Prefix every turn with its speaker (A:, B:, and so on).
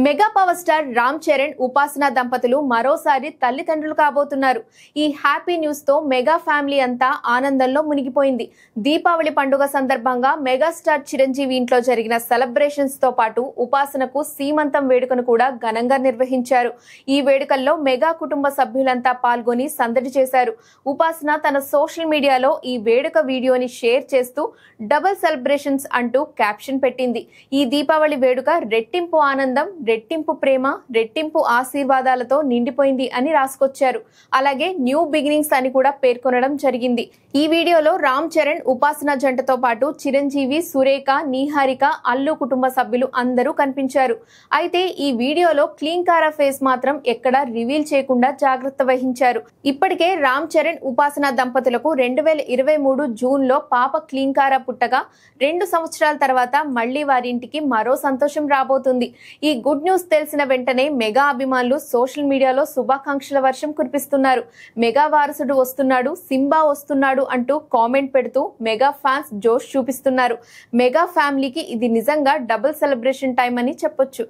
A: Mega power star Ram Charan ఉపాసన దంపతులు మరోసారి తల్లిదండ్రులు కాబోతున్నారు. ఈ హ్యాపీ న్యూస్ తో మెగా ఫ్యామిలీ అంతా ఆనందంలో మునిగిపోయింది. దీపావళి పండుగ సందర్భంగా మెగాస్టార్ చిరంజీవి ఇంట్లో జరిగిన సెలబ్రేషన్స్ తో పాటు ఉపాసనకు సీమంతం వేడుకను కూడా ఘనంగా నిర్వహించారు. ఈ వేడుకల్లో మెగా కుటుంబ సభ్యులంతా పాల్గొని సందడి చేశారు. ఉపాసన తన సోషల్ మీడియాలో ఈ వేడుక వీడియోని షేర్ చేస్తూ డబుల్ సెలబ్రేషన్స్ అంటూ క్యాప్షన్ పెట్టింది. ఈ దీపావళి వేడుక రెట్టింపు ఆనందం, రెట్టింపు ప్రేమ, రెట్టింపు ఆశీర్వాదాలతో నిండిపోయింది అని రాసుకొచ్చారు. అలాగే న్యూ బిగినింగ్స్ అని కూడా పేర్కొనడం జరిగింది. ఈ వీడియోలో రామ్ చరణ్, ఉపాసన జంటతో పాటు చిరంజీవి, సురేఖ, నీహారిక, అల్లు కుటుంబ సభ్యులు అందరూ కనిపించారు. అయితే ఈ వీడియోలో క్లీంకారా ఫేస్ మాత్రం ఎక్కడా రివీల్ చేయకుండా జాగ్రత్త వహించారు. ఇప్పటికే రామ్ చరణ్, ఉపాసన దంపతులకు 2023 జూన్ లో పాప క్లీంకారా పుట్టగా 2 సంవత్సరాల తర్వాత మళ్లీ వారింటికి మరో సంతోషం రాబోతుంది. ఈ గుడ్ న్యూస్ తెలిసిన వెంటనే మెగా అభిమానులు సోషల్ మీడియాలో శుభాకాంక్షల వర్షం కురిపిస్తున్నారు. మెగా వారసుడు వస్తున్నాడు, సింబా వస్తున్నాడు అంటూ కామెంట్ పెడుతూ మెగా ఫ్యాన్స్ జోష్ చూపిస్తున్నారు. మెగా ఫ్యామిలీకి ఇది నిజంగా డబుల్ సెలబ్రేషన్ టైం అని చెప్పొచ్చు.